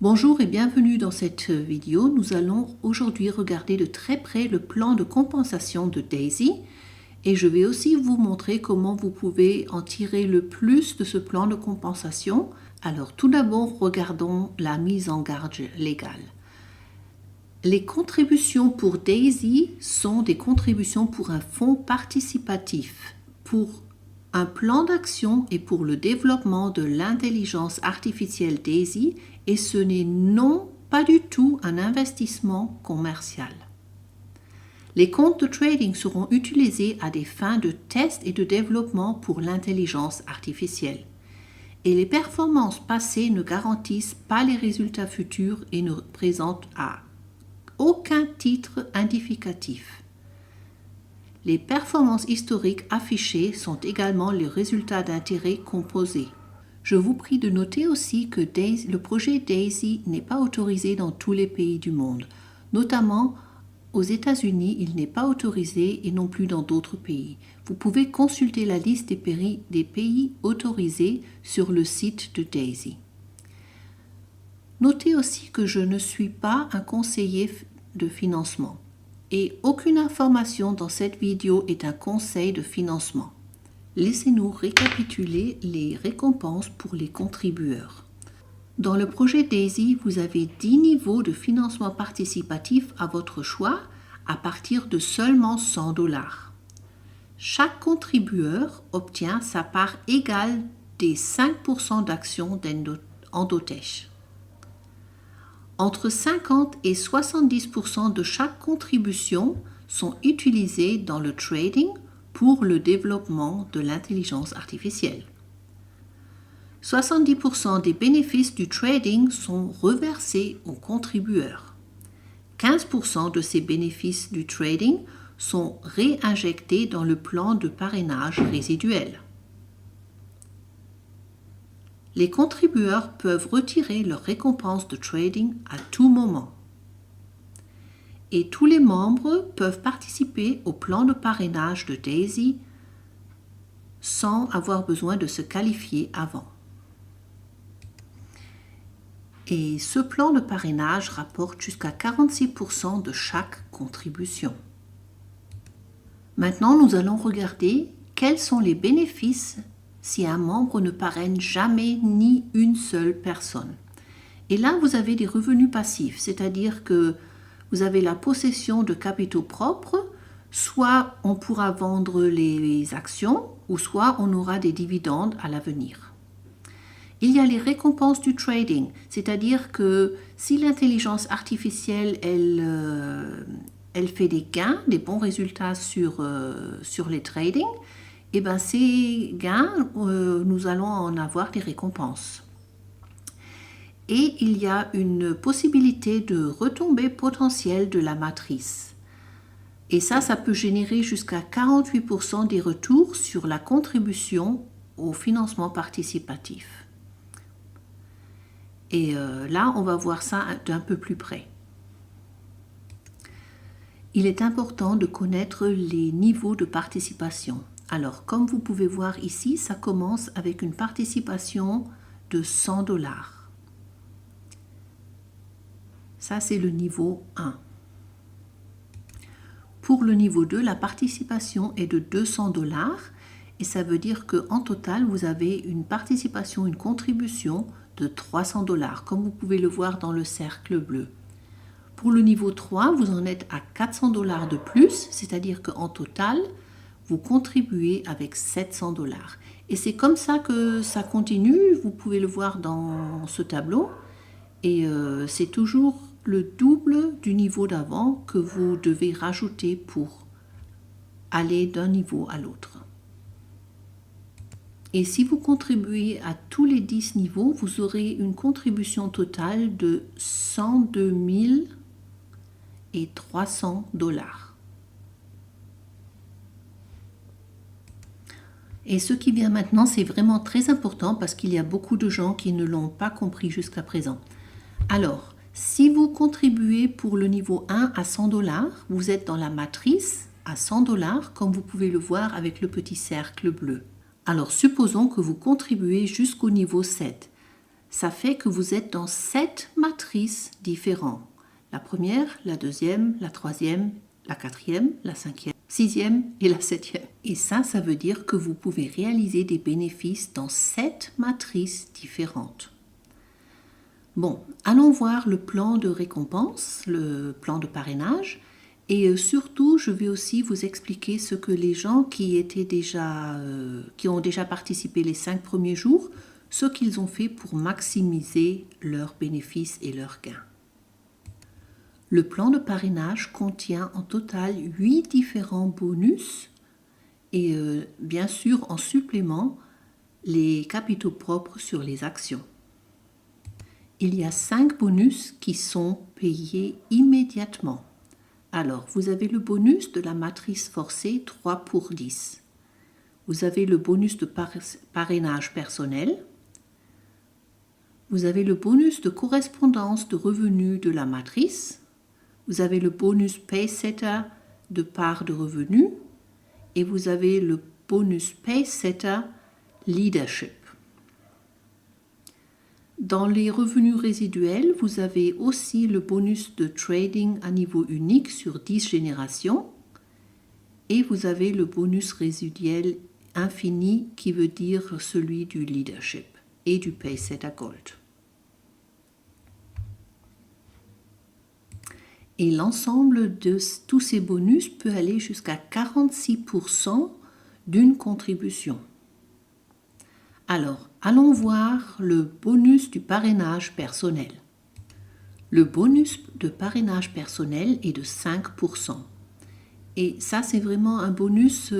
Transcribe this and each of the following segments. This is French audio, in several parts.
Bonjour et bienvenue dans cette vidéo. Nous allons aujourd'hui regarder de très près le plan de compensation de Daisy et je vais aussi vous montrer comment vous pouvez en tirer le plus de ce plan de compensation. Alors tout d'abord, regardons la mise en garde légale. Les contributions pour Daisy sont des contributions pour un fonds participatif, pour un plan d'action et pour le développement de l'intelligence artificielle Daisy, et ce n'est pas du tout un investissement commercial. Les comptes de trading seront utilisés à des fins de test et de développement pour l'intelligence artificielle. Et les performances passées ne garantissent pas les résultats futurs et ne présentent à aucun titre indicatif. Les performances historiques affichées sont également les résultats d'intérêt composés. Je vous prie de noter aussi que le projet Daisy n'est pas autorisé dans tous les pays du monde. Notamment aux États-Unis, il n'est pas autorisé et non plus dans d'autres pays. Vous pouvez consulter la liste des pays autorisés sur le site de Daisy. Notez aussi que je ne suis pas un conseiller de financement et aucune information dans cette vidéo est un conseil de financement. Laissez-nous récapituler les récompenses pour les contributeurs. Dans le projet Daisy, vous avez 10 niveaux de financement participatif à votre choix à partir de seulement $100. Chaque contributeur obtient sa part égale des 5% d'actions d'Endotech. Entre 50 et 70% de chaque contribution sont utilisées dans le trading pour le développement de l'intelligence artificielle. 70% des bénéfices du trading sont reversés aux contributeurs. 15% de ces bénéfices du trading sont réinjectés dans le plan de parrainage résiduel. Les contributeurs peuvent retirer leur récompense de trading à tout moment. Et tous les membres peuvent participer au plan de parrainage de Daisy sans avoir besoin de se qualifier avant. Et ce plan de parrainage rapporte jusqu'à 46% de chaque contribution. Maintenant, nous allons regarder quels sont les bénéfices si un membre ne parraine jamais ni une seule personne. Et là, vous avez des revenus passifs, c'est-à-dire que vous avez la possession de capitaux propres, soit on pourra vendre les actions, ou soit on aura des dividendes à l'avenir. Il y a les récompenses du trading, c'est-à-dire que si l'intelligence artificielle, elle fait des gains, des bons résultats sur les trading, et bien ces gains, nous allons en avoir des récompenses. Et il y a une possibilité de retombée potentielle de la matrice. Et ça peut générer jusqu'à 48% des retours sur la contribution au financement participatif. Et là, on va voir ça d'un peu plus près. Il est important de connaître les niveaux de participation. Alors, comme vous pouvez voir ici, ça commence avec une participation de $100. Ça, c'est le niveau 1. Pour le niveau 2, la participation est de $200 et ça veut dire qu'en total, vous avez une participation, une contribution de $300, comme vous pouvez le voir dans le cercle bleu. Pour le niveau 3, vous en êtes à $400 de plus, c'est-à-dire qu'en total, vous contribuez avec $700. Et c'est comme ça que ça continue, vous pouvez le voir dans ce tableau. Et c'est toujours le double du niveau d'avant que vous devez rajouter pour aller d'un niveau à l'autre. Et si vous contribuez à tous les 10 niveaux, vous aurez une contribution totale de $102 300. Et ce qui vient maintenant, c'est vraiment très important parce qu'il y a beaucoup de gens qui ne l'ont pas compris jusqu'à présent. Alors, si vous contribuez pour le niveau 1 à $100, vous êtes dans la matrice à $100, comme vous pouvez le voir avec le petit cercle bleu. Alors, supposons que vous contribuez jusqu'au niveau 7. ça fait que vous êtes dans 7 matrices différentes. La première, la deuxième, la troisième, la quatrième, la cinquième, sixième et la septième. Et ça veut dire que vous pouvez réaliser des bénéfices dans 7 matrices différentes. Bon, allons voir le plan de récompense, le plan de parrainage. Et surtout, je vais aussi vous expliquer ce que les gens qui ont déjà participé les 5 premiers jours, ce qu'ils ont fait pour maximiser leurs bénéfices et leurs gains. Le plan de parrainage contient en total 8 différents bonus et bien sûr en supplément les capitaux propres sur les actions. Il y a 5 bonus qui sont payés immédiatement. Alors, vous avez le bonus de la matrice forcée 3 pour 10. Vous avez le bonus de parrainage personnel. Vous avez le bonus de correspondance de revenus de la matrice. Vous avez le bonus Paysetter de part de revenus. Et vous avez le bonus Paysetter Leadership. Dans les revenus résiduels, vous avez aussi le bonus de trading à niveau unique sur 10 générations et vous avez le bonus résiduel infini qui veut dire celui du leadership et du Paysetter Gold. Et l'ensemble de tous ces bonus peut aller jusqu'à 46% d'une contribution. Alors, allons voir le bonus du parrainage personnel. Le bonus de parrainage personnel est de 5%. Et ça, c'est vraiment un bonus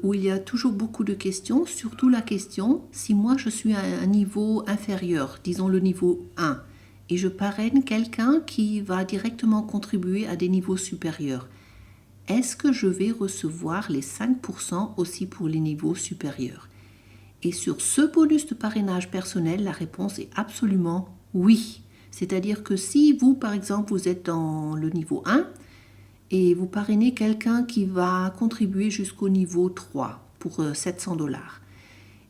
où il y a toujours beaucoup de questions, surtout la question, si moi je suis à un niveau inférieur, disons le niveau 1, et je parraine quelqu'un qui va directement contribuer à des niveaux supérieurs, est-ce que je vais recevoir les 5% aussi pour les niveaux supérieurs ? Et sur ce bonus de parrainage personnel, la réponse est absolument oui. C'est-à-dire que si vous, par exemple, vous êtes dans le niveau 1 et vous parrainez quelqu'un qui va contribuer jusqu'au niveau 3 pour 700 $,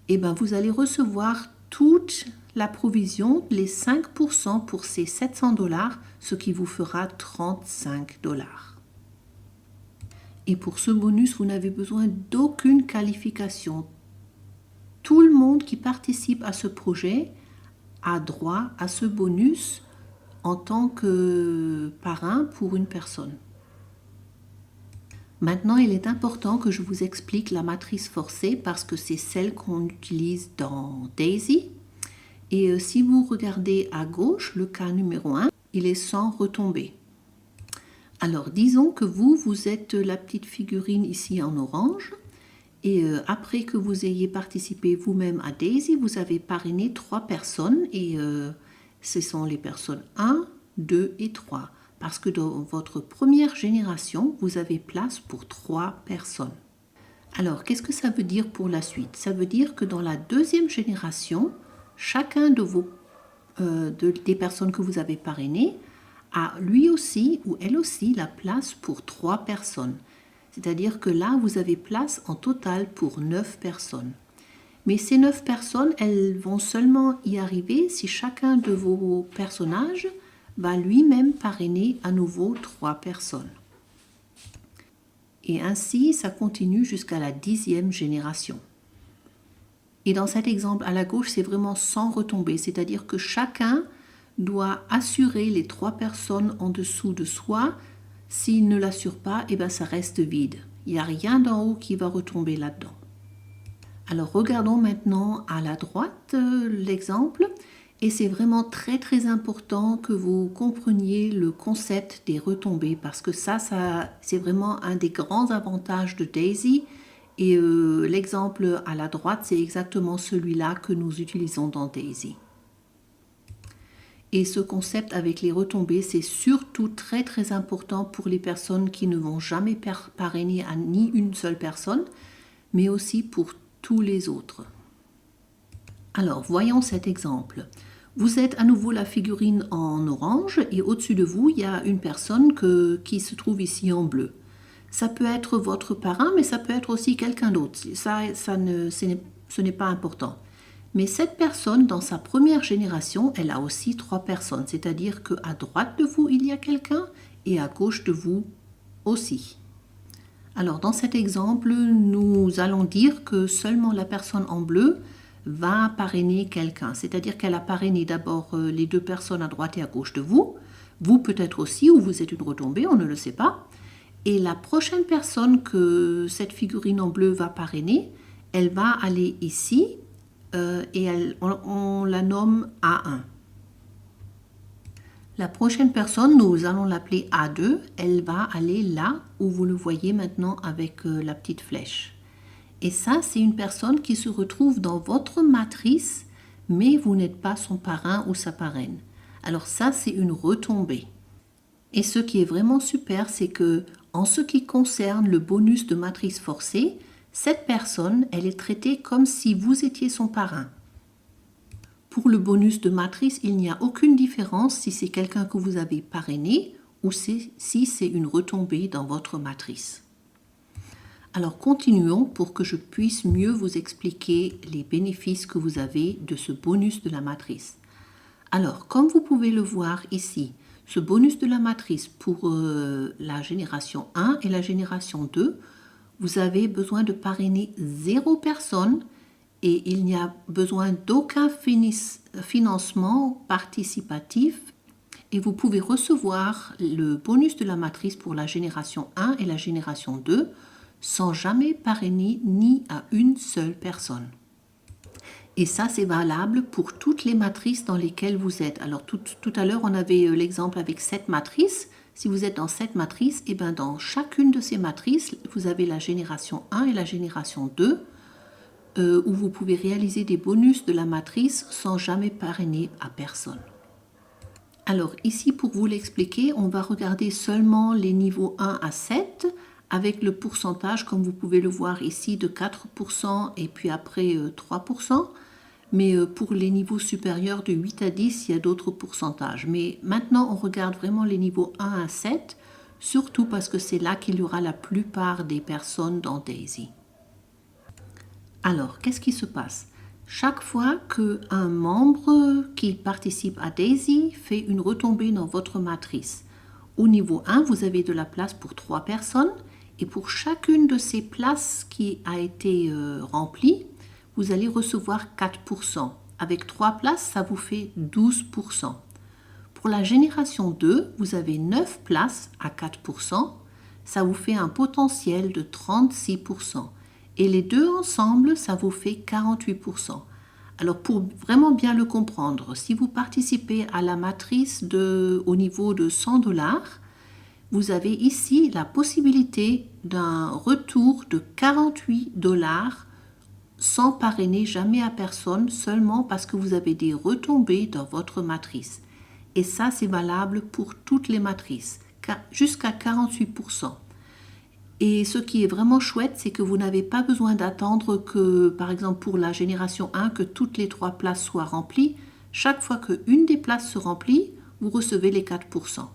et bien vous allez recevoir toute la provision, les 5% pour ces 700 $, ce qui vous fera 35 $. Et pour ce bonus, vous n'avez besoin d'aucune qualification. Tout le monde qui participe à ce projet a droit à ce bonus en tant que parrain pour une personne. Maintenant, il est important que je vous explique la matrice forcée parce que c'est celle qu'on utilise dans Daisy. Et si vous regardez à gauche, le cas numéro 1, il est sans retombées. Alors, disons que vous êtes la petite figurine ici en orange. Et après que vous ayez participé vous-même à Daisy, vous avez parrainé 3 personnes et ce sont les personnes 1, 2 et 3. Parce que dans votre première génération, vous avez place pour 3 personnes. Alors, qu'est-ce que ça veut dire pour la suite? Ça veut dire que dans la deuxième génération, chacun des personnes que vous avez parrainées a lui aussi ou elle aussi la place pour 3 personnes. C'est-à-dire que là, vous avez place en total pour 9 personnes. Mais ces 9 personnes, elles vont seulement y arriver si chacun de vos personnages va lui-même parrainer à nouveau 3 personnes. Et ainsi, ça continue jusqu'à la 10e génération. Et dans cet exemple à la gauche, c'est vraiment sans retomber. C'est-à-dire que chacun doit assurer les 3 personnes en dessous de soi. S'il ne l'assure pas, eh bien, ça reste vide. Il n'y a rien d'en haut qui va retomber là-dedans. Alors regardons maintenant à la droite l'exemple. Et c'est vraiment très très important que vous compreniez le concept des retombées parce que ça c'est vraiment un des grands avantages de Daisy. Et l'exemple à la droite, c'est exactement celui-là que nous utilisons dans Daisy. Et ce concept avec les retombées, c'est surtout très très important pour les personnes qui ne vont jamais parrainer à ni une seule personne, mais aussi pour tous les autres. Alors, voyons cet exemple. Vous êtes à nouveau la figurine en orange et au-dessus de vous, il y a une personne qui se trouve ici en bleu. Ça peut être votre parrain, mais ça peut être aussi quelqu'un d'autre. Ce n'est pas important. Mais cette personne, dans sa première génération, elle a aussi 3 personnes, c'est-à-dire qu'à droite de vous, il y a quelqu'un et à gauche de vous aussi. Alors dans cet exemple, nous allons dire que seulement la personne en bleu va parrainer quelqu'un, c'est-à-dire qu'elle a parrainé d'abord les 2 personnes à droite et à gauche de vous, vous peut-être aussi, ou vous êtes une retombée, on ne le sait pas. Et la prochaine personne que cette figurine en bleu va parrainer, elle va aller ici et on la nomme A1. La prochaine personne, nous allons l'appeler A2. Elle va aller là où vous le voyez maintenant avec la petite flèche. Et ça, c'est une personne qui se retrouve dans votre matrice, mais vous n'êtes pas son parrain ou sa parraine. Alors ça, c'est une retombée. Et ce qui est vraiment super, c'est que en ce qui concerne le bonus de matrice forcée, cette personne, elle est traitée comme si vous étiez son parrain. Pour le bonus de matrice, il n'y a aucune différence si c'est quelqu'un que vous avez parrainé ou si c'est une retombée dans votre matrice. Alors continuons pour que je puisse mieux vous expliquer les bénéfices que vous avez de ce bonus de la matrice. Alors, comme vous pouvez le voir ici, ce bonus de la matrice pour la génération 1 et la génération 2, vous avez besoin de parrainer 0 personne et il n'y a besoin d'aucun financement participatif et vous pouvez recevoir le bonus de la matrice pour la génération 1 et la génération 2 sans jamais parrainer ni à une seule personne. Et ça, c'est valable pour toutes les matrices dans lesquelles vous êtes. Alors, tout à l'heure, on avait l'exemple avec 7 matrices. Si vous êtes dans 7 matrices, et bien dans chacune de ces matrices, vous avez la génération 1 et la génération 2, où vous pouvez réaliser des bonus de la matrice sans jamais parrainer à personne. Alors, ici, pour vous l'expliquer, on va regarder seulement les niveaux 1 à 7, avec le pourcentage, comme vous pouvez le voir ici, de 4% et puis après 3%. Mais pour les niveaux supérieurs de 8 à 10, il y a d'autres pourcentages. Mais maintenant, on regarde vraiment les niveaux 1 à 7, surtout parce que c'est là qu'il y aura la plupart des personnes dans Daisy. Alors, qu'est-ce qui se passe? Chaque fois qu'un membre qui participe à Daisy fait une retombée dans votre matrice, au niveau 1, vous avez de la place pour 3 personnes. Et pour chacune de ces places qui a été remplie, vous allez recevoir 4%. Avec 3 places, ça vous fait 12%. Pour la génération 2, vous avez 9 places à 4%. Ça vous fait un potentiel de 36%. Et les deux ensemble, ça vous fait 48%. Alors pour vraiment bien le comprendre, si vous participez à la matrice au niveau de 100 $, vous avez ici la possibilité d'un retour de 48 $ sans parrainer jamais à personne, seulement parce que vous avez des retombées dans votre matrice. Et ça, c'est valable pour toutes les matrices, jusqu'à 48%. Et ce qui est vraiment chouette, c'est que vous n'avez pas besoin d'attendre que, par exemple pour la génération 1, que toutes les 3 places soient remplies. Chaque fois qu'une des places se remplit, vous recevez les 4%.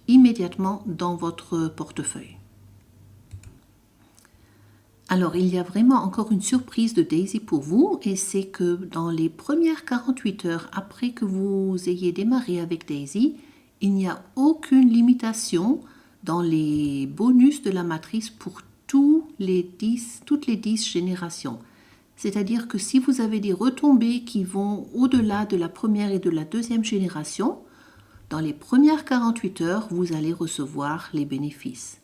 Immédiatement dans votre portefeuille. Alors, il y a vraiment encore une surprise de Daisy pour vous, et c'est que dans les premières 48 heures après que vous ayez démarré avec Daisy, il n'y a aucune limitation dans les bonus de la matrice pour toutes les 10 générations. C'est-à-dire que si vous avez des retombées qui vont au-delà de la première et de la deuxième génération, dans les premières 48 heures, vous allez recevoir les bénéfices.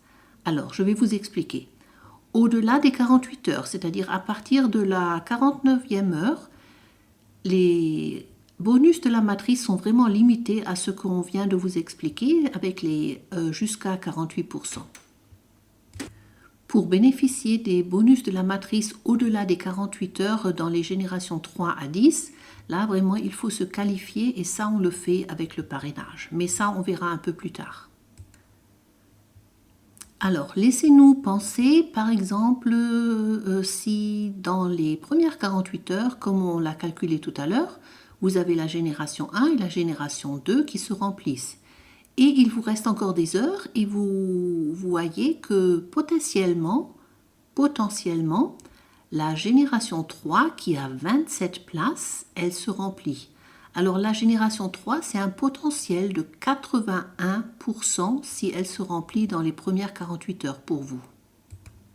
Alors, je vais vous expliquer. Au-delà des 48 heures, c'est-à-dire à partir de la 49e heure, les bonus de la matrice sont vraiment limités à ce qu'on vient de vous expliquer avec les jusqu'à 48%. Pour bénéficier des bonus de la matrice au-delà des 48 heures dans les générations 3 à 10, là vraiment il faut se qualifier et ça on le fait avec le parrainage. Mais ça on verra un peu plus tard. Alors laissez-nous penser par exemple si dans les premières 48 heures, comme on l'a calculé tout à l'heure, vous avez la génération 1 et la génération 2 qui se remplissent. Et il vous reste encore des heures et vous voyez que potentiellement, La génération 3 qui a 27 places, elle se remplit. Alors la génération 3, c'est un potentiel de 81% si elle se remplit dans les premières 48 heures pour vous.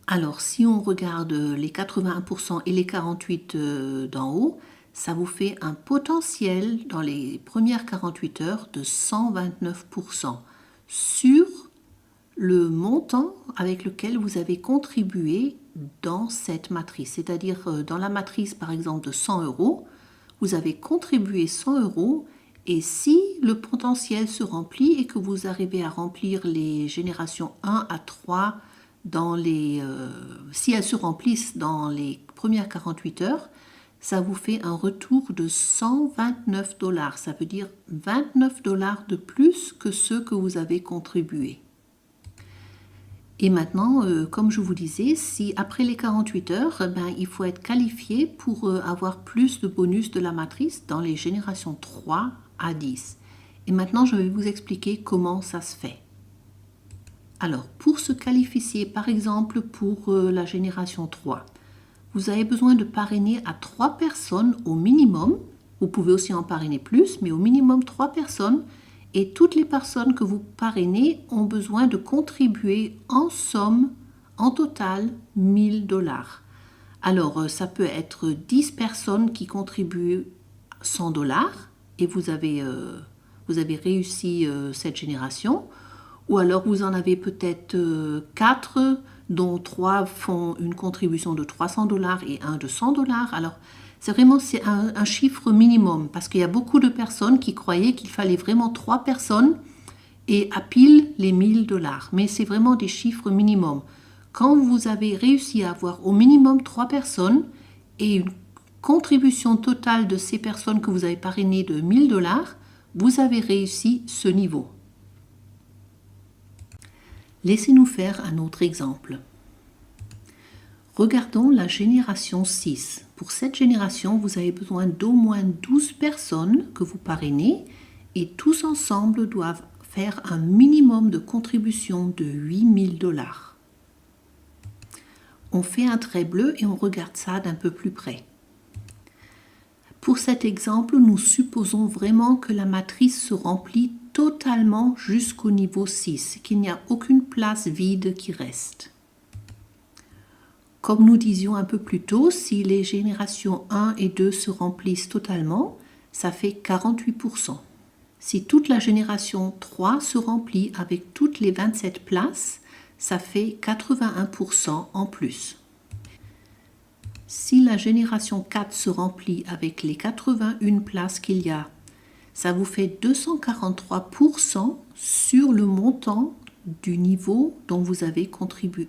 Alors si on regarde les 81% et les 48 d'en haut, ça vous fait un potentiel dans les premières 48 heures de 129% sur le montant avec lequel vous avez contribué dans cette matrice. C'est-à-dire dans la matrice par exemple de 100 euros, vous avez contribué 100 euros et si le potentiel se remplit et que vous arrivez à remplir les générations 1 à 3 si elles se remplissent dans les premières 48 heures, ça vous fait un retour de 129 $. Ça veut dire 29 $ de plus que ceux que vous avez contribués. Et maintenant, comme je vous disais, si après les 48 heures, il faut être qualifié pour avoir plus de bonus de la matrice dans les générations 3 à 10. Et maintenant, je vais vous expliquer comment ça se fait. Alors, pour se qualifier, par exemple, pour la génération 3, vous avez besoin de parrainer à 3 personnes au minimum. Vous pouvez aussi en parrainer plus, mais au minimum 3 personnes. Et toutes les personnes que vous parrainez ont besoin de contribuer en somme, en total, 1000 $. Alors, ça peut être 10 personnes qui contribuent 100 $ et vous avez réussi cette génération. Ou alors, vous en avez peut-être 4, dont 3 font une contribution de 300 $ et 1 de 100 $. Alors, c'est un chiffre minimum parce qu'il y a beaucoup de personnes qui croyaient qu'il fallait vraiment 3 personnes et à pile les 1000 $. Mais c'est vraiment des chiffres minimum. Quand vous avez réussi à avoir au minimum 3 personnes et une contribution totale de ces personnes que vous avez parrainées de 1000 $, vous avez réussi ce niveau. Laissez-nous faire un autre exemple. Regardons la génération 6. Pour cette génération, vous avez besoin d'au moins 12 personnes que vous parrainez et tous ensemble doivent faire un minimum de contribution de 8000 $. On fait un trait bleu et on regarde ça d'un peu plus près. Pour cet exemple, nous supposons vraiment que la matrice se remplit totalement jusqu'au niveau 6, qu'il n'y a aucune place vide qui reste. Comme nous disions un peu plus tôt, si les générations 1 et 2 se remplissent totalement, ça fait 48%. Si toute la génération 3 se remplit avec toutes les 27 places, ça fait 81% en plus. Si la génération 4 se remplit avec les 81 places qu'il y a, ça vous fait 243% sur le montant du niveau dont vous avez contribué.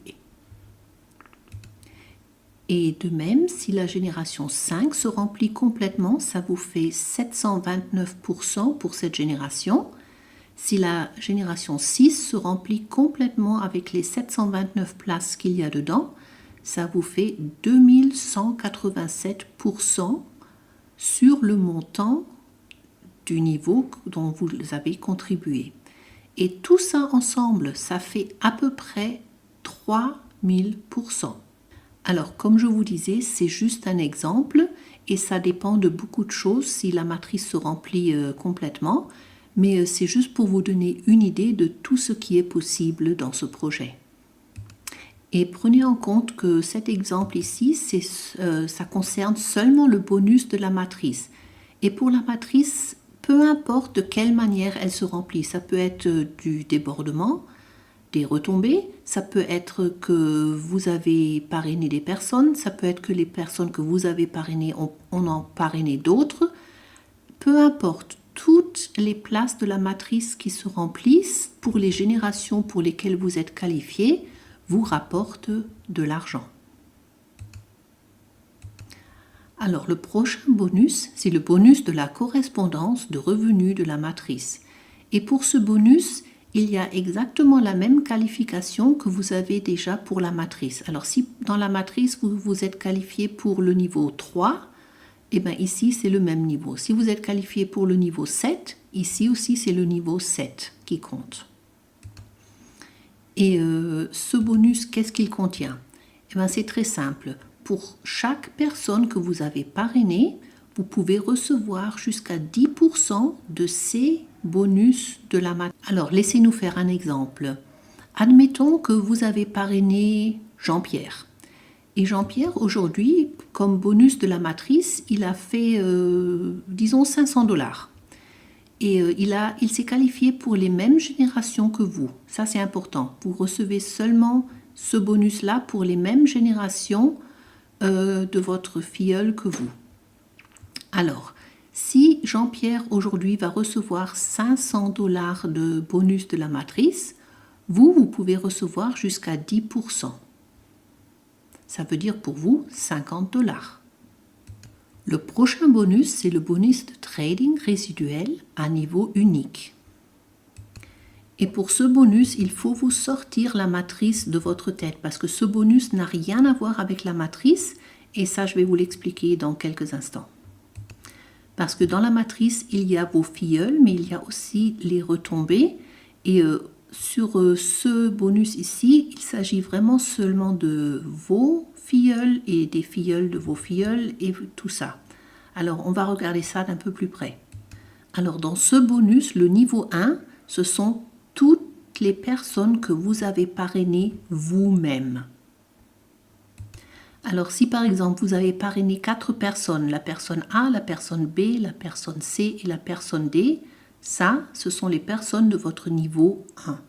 Et de même, si la génération 5 se remplit complètement, ça vous fait 729% pour cette génération. Si la génération 6 se remplit complètement avec les 729 places qu'il y a dedans, ça vous fait 2187% sur le montant du niveau dont vous avez contribué. Et tout ça ensemble, ça fait à peu près 3000%. Alors, comme je vous disais, c'est juste un exemple et ça dépend de beaucoup de choses si la matrice se remplit complètement, mais c'est juste pour vous donner une idée de tout ce qui est possible dans ce projet. Et prenez en compte que cet exemple ici, ça concerne seulement le bonus de la matrice. Et pour la matrice, peu importe de quelle manière elle se remplit, ça peut être du débordement, des retombées, ça peut être que vous avez parrainé des personnes, ça peut être que les personnes que vous avez parrainées, on en parrainé d'autres. Peu importe, toutes les places de la matrice qui se remplissent pour les générations pour lesquelles vous êtes qualifié vous rapportent de l'argent. Alors le prochain bonus, c'est le bonus de la correspondance de revenus de la matrice. Et pour ce bonus, il y a exactement la même qualification que vous avez déjà pour la matrice. Alors si dans la matrice vous êtes qualifié pour le niveau 3, et bien ici c'est le même niveau. Si vous êtes qualifié pour le niveau 7, ici aussi c'est le niveau 7 qui compte. Et ce bonus, qu'est-ce qu'il contient? Eh bien c'est très simple. pour chaque personne que vous avez parrainée, vous pouvez recevoir jusqu'à 10% de ces bonus de la matrice. Alors, laissez-nous faire un exemple. Admettons que vous avez parrainé Jean-Pierre. Et Jean-Pierre, aujourd'hui, comme bonus de la matrice, il a fait, disons, 500 $. Et il s'est qualifié pour les mêmes générations que vous. Ça, c'est important. Vous recevez seulement ce bonus-là pour les mêmes générations de votre filleul que vous. Alors, si Jean-Pierre aujourd'hui va recevoir 500 $ de bonus de la matrice, vous pouvez recevoir jusqu'à 10%. Ça veut dire pour vous 50 $. Le prochain bonus, c'est le bonus de trading résiduel à niveau unique. Et pour ce bonus, il faut vous sortir la matrice de votre tête parce que ce bonus n'a rien à voir avec la matrice et ça, je vais vous l'expliquer dans quelques instants. Parce que dans la matrice, il y a vos filleuls, mais il y a aussi les retombées. Et sur ce bonus ici, il s'agit vraiment seulement de vos filleuls et des filleuls de vos filleuls et tout ça. Alors, on va regarder ça d'un peu plus près. Alors, dans ce bonus, le niveau 1, ce sont toutes les personnes que vous avez parrainées vous-même. Alors, si par exemple, vous avez parrainé 4 personnes, la personne A, la personne B, la personne C et la personne D, ça, ce sont les personnes de votre niveau 1.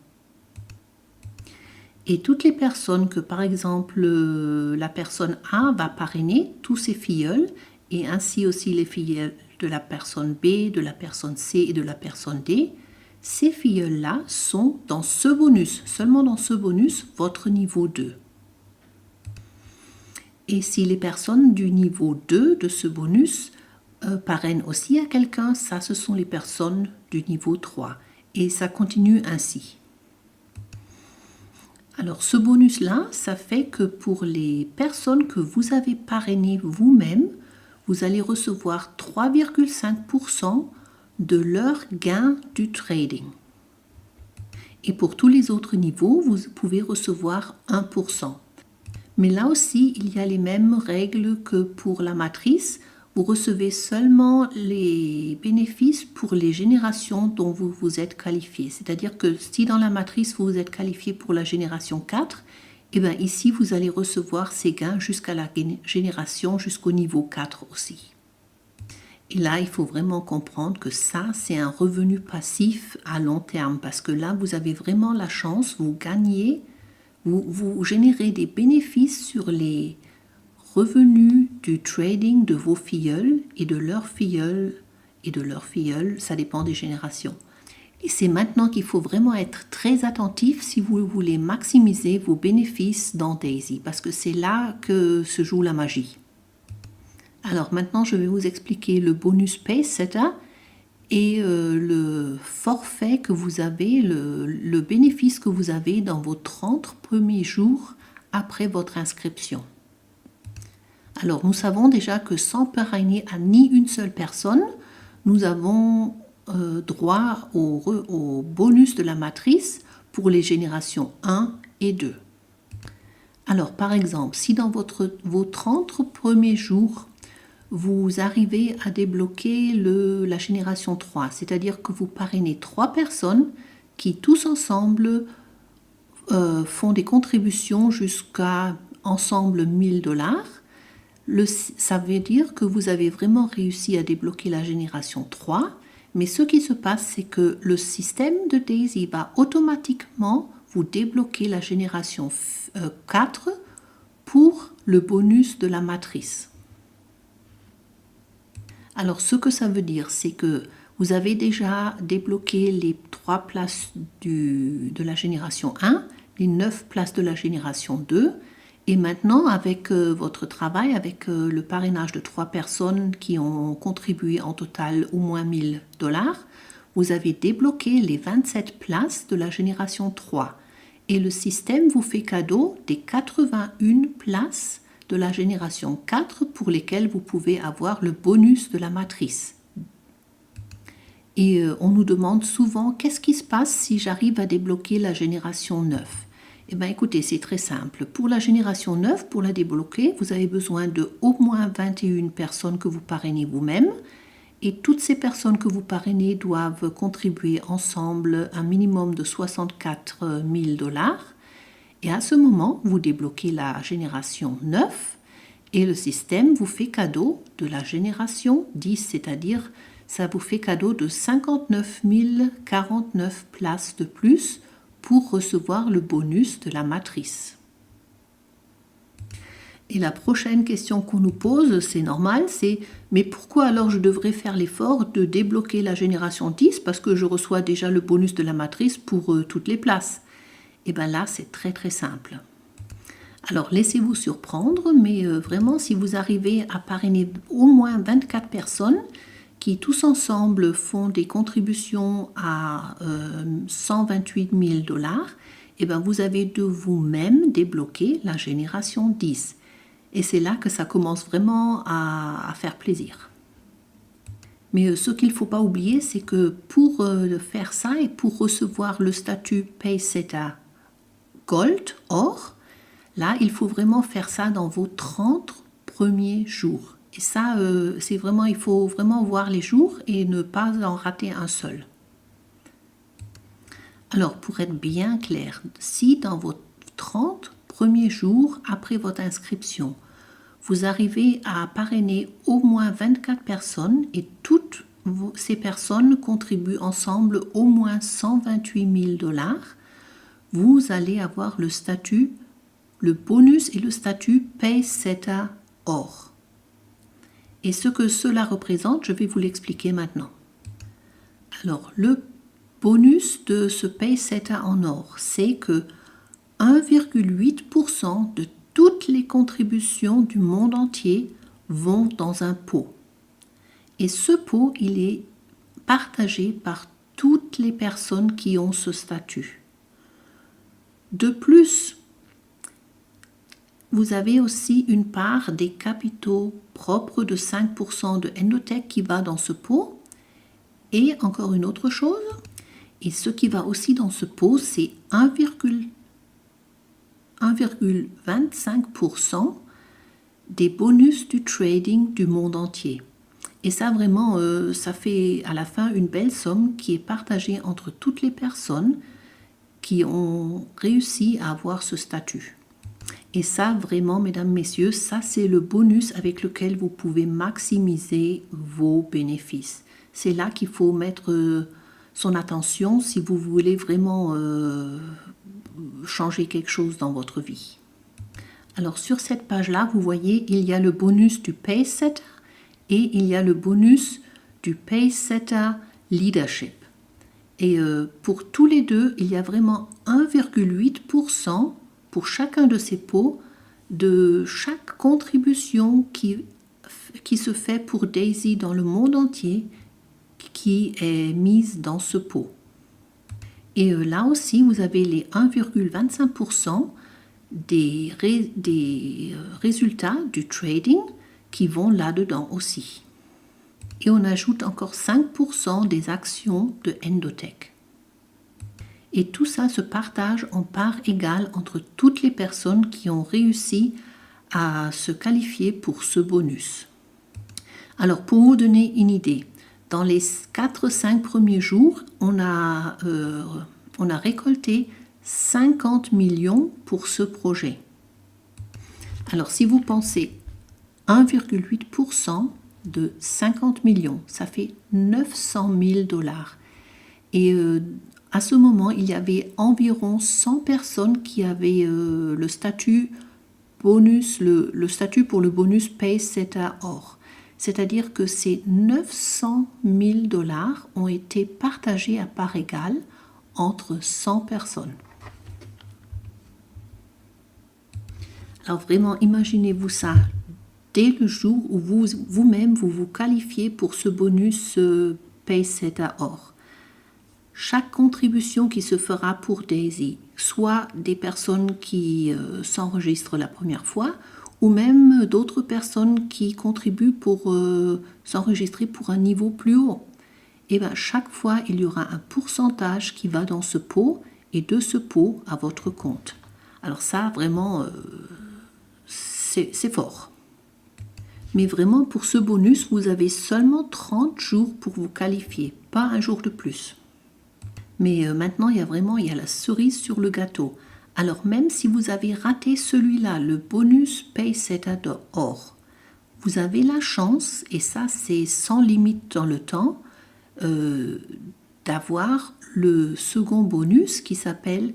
Et toutes les personnes que, par exemple, la personne A va parrainer, tous ses filleuls, et ainsi aussi les filleuls de la personne B, de la personne C et de la personne D, ces filleuls-là sont dans ce bonus, seulement dans ce bonus, votre niveau 2. Et si les personnes du niveau 2 de ce bonus parrainent aussi à quelqu'un, ça ce sont les personnes du niveau 3. Et ça continue ainsi. Alors ce bonus-là, ça fait que pour les personnes que vous avez parrainées vous-même, vous allez recevoir 3,5% de leur gain du trading. Et pour tous les autres niveaux, vous pouvez recevoir 1%. Mais là aussi, il y a les mêmes règles que pour la matrice. Vous recevez seulement les bénéfices pour les générations dont vous vous êtes qualifié. C'est-à-dire que si dans la matrice, vous vous êtes qualifié pour la génération 4, et bien ici, vous allez recevoir ces gains jusqu'à la génération, jusqu'au niveau 4 aussi. Et là, il faut vraiment comprendre que ça, c'est un revenu passif à long terme parce que là, vous avez vraiment la chance, vous gagnez, vous générez des bénéfices sur les revenus du trading de vos filleuls et de leurs filleuls et de leurs filleuls, ça dépend des générations. Et c'est maintenant qu'il faut vraiment être très attentif si vous voulez maximiser vos bénéfices dans Daisy parce que c'est là que se joue la magie. Alors maintenant, je vais vous expliquer le bonus Pacesetter et le forfait que vous avez, le bénéfice que vous avez dans vos 30 premiers jours après votre inscription. Alors, nous savons déjà que sans parrainer à ni une seule personne, nous avons droit au bonus de la matrice pour les générations 1 et 2. Alors, par exemple, si dans vos 30 premiers jours, vous arrivez à débloquer la génération 3, c'est-à-dire que vous parrainez 3 personnes qui tous ensemble font des contributions jusqu'à ensemble 1 000 $. Ça veut dire que vous avez vraiment réussi à débloquer la génération 3, mais ce qui se passe, c'est que le système de Daisy va automatiquement vous débloquer la génération 4 pour le bonus de la matrice. Alors, ce que ça veut dire, c'est que vous avez déjà débloqué les 3 places de la génération 1, les 9 places de la génération 2, et maintenant, avec votre travail, avec le parrainage de 3 personnes qui ont contribué en total au moins 1 000 $, vous avez débloqué les 27 places de la génération 3. Et le système vous fait cadeau des 81 places de la génération 4 pour lesquelles vous pouvez avoir le bonus de la matrice. Et on nous demande souvent qu'est-ce qui se passe si j'arrive à débloquer la génération 9. Eh bien écoutez, c'est très simple. Pour la génération 9, pour la débloquer, vous avez besoin de au moins 21 personnes que vous parrainez vous-même. Et toutes ces personnes que vous parrainez doivent contribuer ensemble un minimum de 64 000 $. Et à ce moment, vous débloquez la génération 9 et le système vous fait cadeau de la génération 10, c'est-à-dire ça vous fait cadeau de 59 049 places de plus pour recevoir le bonus de la matrice. Et la prochaine question qu'on nous pose, c'est normal, c'est mais pourquoi alors je devrais faire l'effort de débloquer la génération 10 parce que je reçois déjà le bonus de la matrice pour toutes les places? Et bien là, c'est très très simple. Alors laissez-vous surprendre, mais vraiment si vous arrivez à parrainer au moins 24 personnes qui tous ensemble font des contributions à 128 000 $, et bien vous avez de vous-même débloqué la génération 10. Et c'est là que ça commence vraiment à faire plaisir. Mais ce qu'il ne faut pas oublier, c'est que pour faire ça et pour recevoir le statut Pacesetter Gold, or, là, il faut vraiment faire ça dans vos 30 premiers jours. Et ça, c'est vraiment, il faut vraiment voir les jours et ne pas en rater un seul. Alors, pour être bien clair, si dans vos 30 premiers jours après votre inscription, vous arrivez à parrainer au moins 24 personnes et toutes ces personnes contribuent ensemble au moins 128 000 $, vous allez avoir le statut, le bonus et le statut Pacesetter Or. Et ce que cela représente, je vais vous l'expliquer maintenant. Alors, le bonus de ce Pacesetter en or, c'est que 1,8% de toutes les contributions du monde entier vont dans un pot. Et ce pot, il est partagé par toutes les personnes qui ont ce statut. De plus, vous avez aussi une part des capitaux propres de 5% de Endotech qui va dans ce pot. Et encore une autre chose, et ce qui va aussi dans ce pot, c'est 1,25% des bonus du trading du monde entier. Et ça vraiment, ça fait à la fin une belle somme qui est partagée entre toutes les personnes qui ont réussi à avoir ce statut. Et ça vraiment, mesdames, messieurs, ça c'est le bonus avec lequel vous pouvez maximiser vos bénéfices. C'est là qu'il faut mettre son attention si vous voulez vraiment changer quelque chose dans votre vie. Alors sur cette page-là, vous voyez, il y a le bonus du Pacesetter et il y a le bonus du Pacesetter Leadership. Et pour tous les deux, il y a vraiment 1,8% pour chacun de ces pots de chaque contribution qui se fait pour Daisy dans le monde entier qui est mise dans ce pot. Et là aussi, vous avez les 1,25% des résultats du trading qui vont là-dedans aussi. Et on ajoute encore 5% des actions de Endotech. Et tout ça se partage en part égale entre toutes les personnes qui ont réussi à se qualifier pour ce bonus. Alors pour vous donner une idée, dans les 4-5 premiers jours, on a récolté 50 millions pour ce projet. Alors si vous pensez 1,8% de 50 millions, ça fait 900 000 $. Et à ce moment, il y avait environ 100 personnes qui avaient le statut bonus, le statut pour le bonus Pacesetter Or. C'est-à-dire que ces 900 000 $ ont été partagés à part égale entre 100 personnes. Alors vraiment, imaginez-vous ça. Dès le jour où vous-même vous qualifiez pour ce bonus Pacesetter Or. Chaque contribution qui se fera pour Daisy, soit des personnes qui s'enregistrent la première fois, ou même d'autres personnes qui contribuent pour s'enregistrer pour un niveau plus haut. Et bien chaque fois, il y aura un pourcentage qui va dans ce pot et de ce pot à votre compte. Alors ça, vraiment, c'est fort. Mais vraiment, pour ce bonus, vous avez seulement 30 jours pour vous qualifier, pas un jour de plus. Mais maintenant, il y a la cerise sur le gâteau. Alors même si vous avez raté celui-là, le bonus PaySetter.org, vous avez la chance, et ça c'est sans limite dans le temps, d'avoir le second bonus qui s'appelle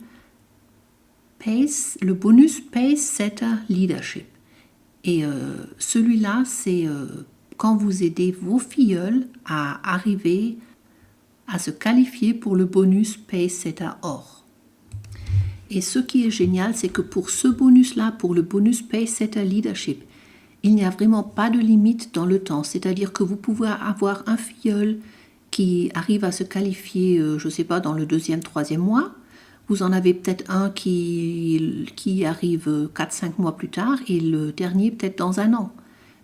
le bonus PaySetter Leadership. Et celui-là, c'est quand vous aidez vos filleuls à arriver à se qualifier pour le bonus PaySetter.org. Et ce qui est génial, c'est que pour ce bonus-là, pour le bonus PaySetter Leadership, il n'y a vraiment pas de limite dans le temps. C'est-à-dire que vous pouvez avoir un filleul qui arrive à se qualifier, je ne sais pas, dans le 2e, 3e mois. Vous en avez peut-être un qui arrive 4-5 mois plus tard et le dernier peut-être dans un an.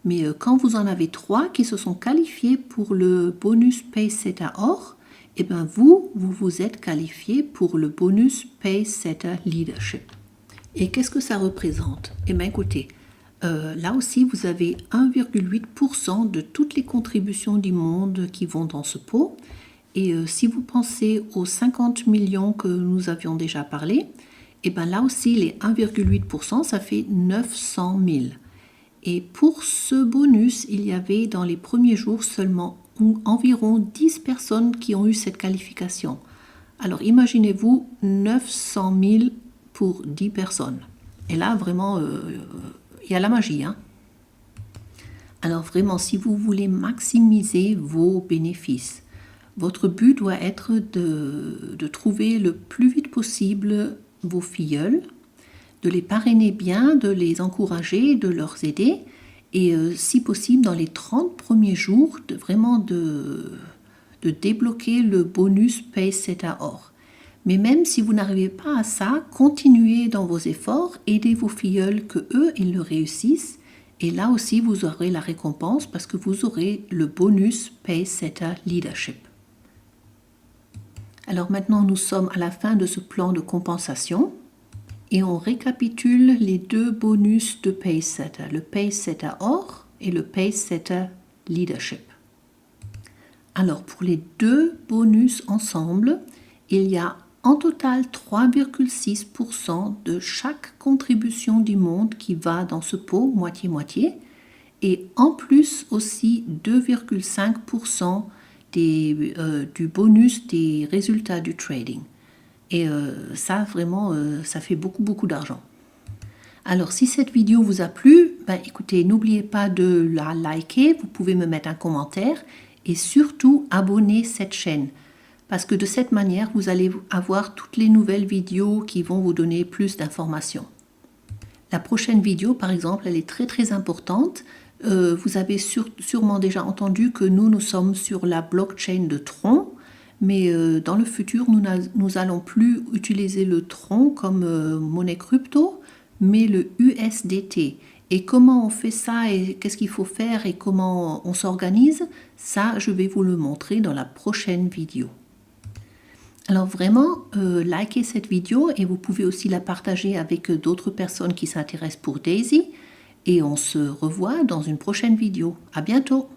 Mais quand vous en avez 3 qui se sont qualifiés pour le bonus PaySetter.org, eh bien vous vous êtes qualifié pour le bonus PaySetter Leadership. Et qu'est-ce que ça représente? Eh bien écoutez, là aussi vous avez 1,8% de toutes les contributions du monde qui vont dans ce pot. Et si vous pensez aux 50 millions que nous avions déjà parlé, et bien là aussi les 1,8%, ça fait 900 000. Et pour ce bonus, il y avait dans les premiers jours seulement environ 10 personnes qui ont eu cette qualification. Alors imaginez-vous 900 000 pour 10 personnes. Et là vraiment, il y a la magie, hein. Alors vraiment, si vous voulez maximiser vos bénéfices, votre but doit être de trouver le plus vite possible vos filleuls, de les parrainer bien, de les encourager, de leur aider, et si possible, dans les 30 premiers jours, de débloquer le bonus PaySetter.org. Mais même si vous n'arrivez pas à ça, continuez dans vos efforts, aidez vos filleuls, que eux, ils le réussissent, et là aussi, vous aurez la récompense parce que vous aurez le bonus PaySetter Leadership. Alors maintenant, nous sommes à la fin de ce plan de compensation et on récapitule les 2 bonus de PaySetter, le PaySetter.org et le PaySetter Leadership. Alors pour les 2 bonus ensemble, il y a en total 3,6% de chaque contribution du monde qui va dans ce pot, moitié-moitié, et en plus aussi 2,5% du bonus des résultats du trading. Et ça, vraiment, ça fait beaucoup d'argent. Alors, si cette vidéo vous a plu, écoutez, n'oubliez pas de la liker, vous pouvez me mettre un commentaire et surtout abonner cette chaîne. Parce que de cette manière, vous allez avoir toutes les nouvelles vidéos qui vont vous donner plus d'informations. La prochaine vidéo, par exemple, elle est très importante. Vous avez sûrement déjà entendu que nous sommes sur la blockchain de Tron, mais dans le futur, nous n'allons plus utiliser le Tron comme monnaie crypto, mais le USDT. Et comment on fait ça et qu'est-ce qu'il faut faire et comment on s'organise, ça, je vais vous le montrer dans la prochaine vidéo. Alors vraiment, likez cette vidéo et vous pouvez aussi la partager avec d'autres personnes qui s'intéressent pour Daisy. Et on se revoit dans une prochaine vidéo. À bientôt!